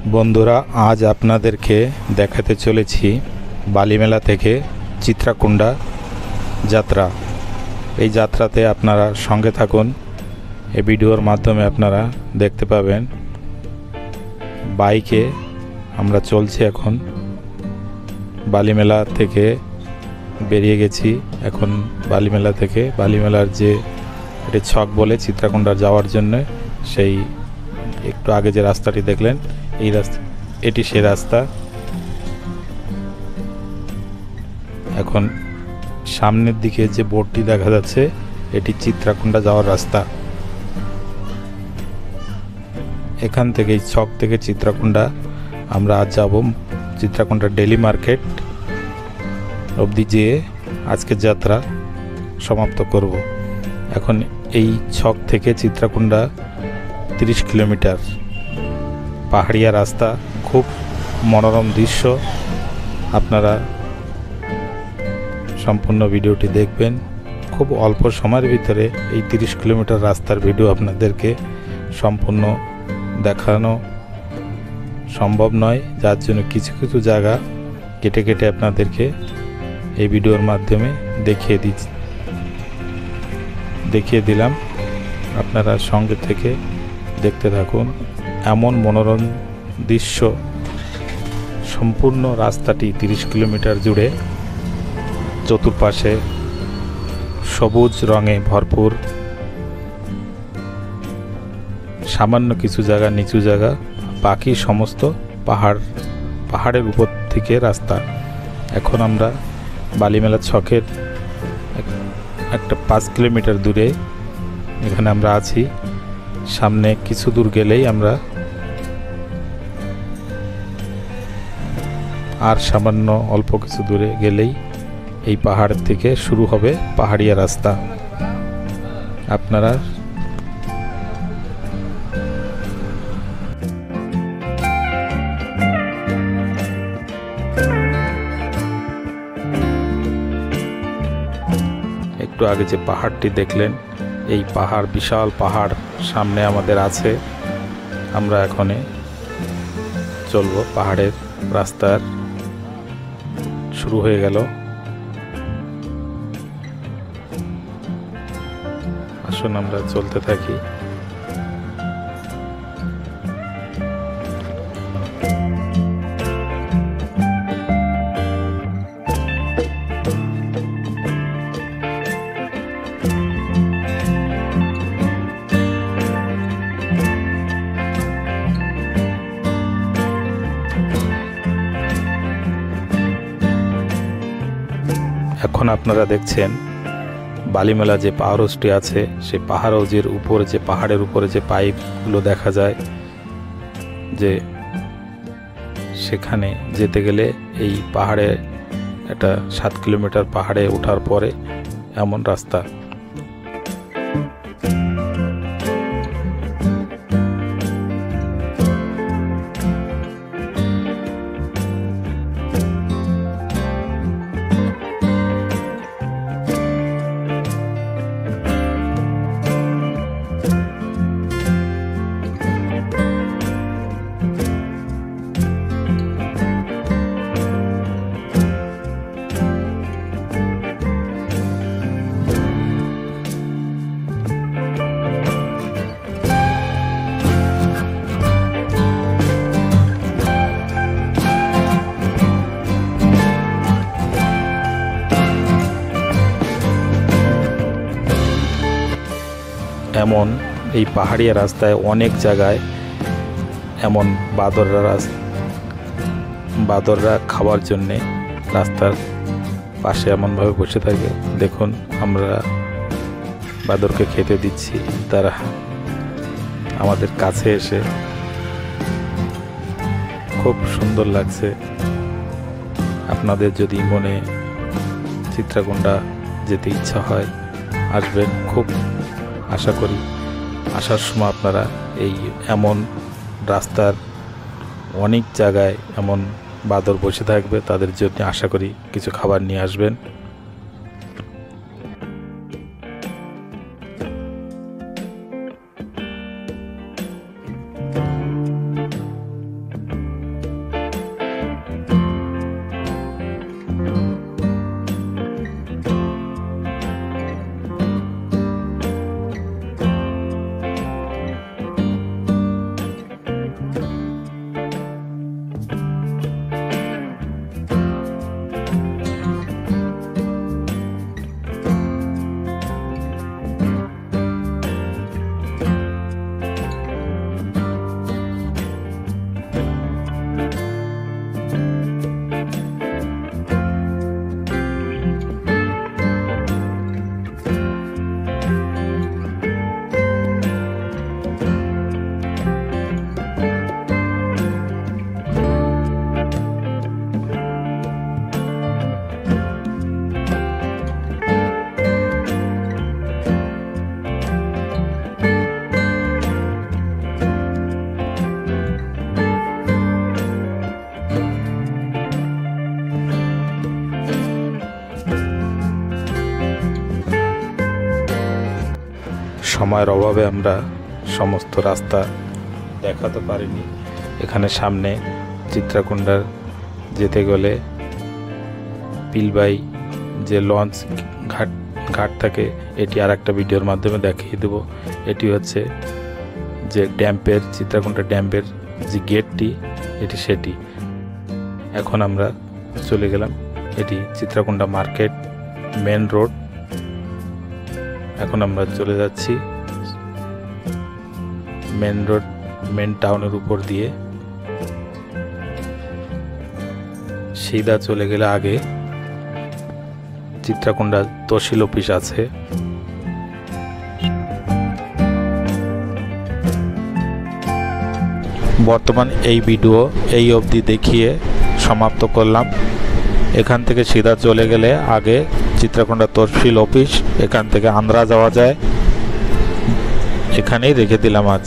বন্ধুরা, আজ আপনাদেরকে দেখাতে চলেছি বালিমেলা থেকে চিত্রাকুণ্ডা যাত্রা। এই যাত্রাতে আপনারা সঙ্গে থাকুন। এই ভিডিওর মাধ্যমে আপনারা দেখতে পাবেন বাইকে আমরা চলছি। এখন বালিমেলা থেকে বেরিয়ে গেছি। এখন বালিমেলা থেকে বালিমেলার যে এটি ছক বলে চিত্রাকুণ্ডা যাওয়ার জন্য, সেই একটু আগে যে রাস্তাটি দেখলেন এই রাস্তা, এটি সে রাস্তা। এখন সামনের দিকে যে বোর্ডটি দেখা যাচ্ছে এটি চিত্রাকুণ্ডা যাওয়ার রাস্তা। এখান থেকে এই ছক থেকে চিত্রাকুণ্ডা আমরা আজ যাব চিত্রাকুণ্ডা ডেলি মার্কেট অবধি যেয়ে আজকের যাত্রা সমাপ্ত করব। এখন এই ছক থেকে চিত্রাকুণ্ডা 30 কিলোমিটার পাহাড়িয়া রাস্তা, খুব মনোরম দৃশ্য। আপনারা সম্পূর্ণ ভিডিওটি দেখবেন। খুব অল্প সময়ের ভিতরে এই 30 কিলোমিটার রাস্তার ভিডিও আপনাদেরকে সম্পূর্ণ দেখানো সম্ভব নয়, যার জন্য কিছু কিছু জায়গা কেটে কেটে আপনাদেরকে এই ভিডিওর মাধ্যমে দেখিয়ে দিলাম। আপনারা সঙ্গে থেকে দেখতে থাকুন। এমন মনোরম দৃশ্য, সম্পূর্ণ রাস্তাটি 30 কিলোমিটার জুড়ে চতুর্পাশে সবুজ রঙে ভরপুর। সামান্য কিছু জায়গা নিচু জায়গা, বাকি সমস্ত পাহাড়ের উপর থেকে রাস্তা। এখন আমরা বালিমেলা ছকের একটা 5 কিলোমিটার দূরে এখানে আমরা আছি। সামনে কিছু দূর গেলেই আমরা, আর সামান্য অল্প কিছু দূরে গেলেই এই পাহাড় থেকে শুরু হবে পাহাড়িয়া রাস্তা। আপনারা একটু আগে যে পাহাড়টি দেখলেন, এই পাহাড়, বিশাল পাহাড় সামনে আমাদের আছে। আমরা এখানে চলবো। পাহাড়ের রাস্তার শুরু হয়ে গেল। আসুন আমরা চলতে থাকি। এখন আপনারা দেখছেন বালিমেলা যে পাহাড় হাউসটি আছে, সেই পাহাড় হাউসের উপরে, যে পাহাড়ের উপরে যে পাইপগুলো দেখা যায়, যে সেখানে যেতে গেলে এই পাহাড়ে একটা 7 কিলোমিটার পাহাড়ে ওঠার পরে এমন রাস্তা। এমন এই পাহাড়িয়া রাস্তায় অনেক জায়গায় এমন বাদররা খাওয়ার জন্যে রাস্তার পাশে এমনভাবে বসে থাকে। দেখুন, আমরা বাদরকে খেতে দিচ্ছি, তারা আমাদের কাছে এসে। খুব সুন্দর লাগছে। আপনাদের যদি মনে চিত্রাকুণ্ডা যেতে ইচ্ছা হয়, আসবেন। খুব আশা করি আসার সময় আপনারা এই এমন রাস্তার অনেক জায়গায় এমন বাদর বসে থাকবে, তাদের জন্য আশা করি কিছু খাবার নিয়ে আসবেন। সময়ের অভাবে আমরা সমস্ত রাস্তা দেখাতে পারিনি। এখানে সামনে চিত্রাকুণ্ডার যেতে গেলে পিলবাই যে লঞ্চ ঘাট থাকে, এটি আর একটা ভিডিওর মাধ্যমে দেখিয়ে দেব। এটি হচ্ছে যে ড্যাম্পের, চিত্রাকুণ্ডা ড্যাম্পের যে গেটটি, এটি সেটি। এখন আমরা চলে গেলাম, এটি চিত্রাকুণ্ডা মার্কেট মেন রোড। এখন আমরা চলে যাচ্ছি মেন রোড, মেন টাউনের উপর দিয়ে। সিধা চলে গেলে আগে চিত্রাকুণ্ডা তহসিল অফিস আছে। বর্তমান এই ভিডিও এই অবধি দেখিয়ে সমাপ্ত করলাম। এখান থেকে সিধা চলে গেলে আগে চিত্রাকুণ্ডা তহসিল অফিস, এখান থেকে আন্ধ্রা যাওয়া যায়। এখানেই রেখে দিলাম আজ।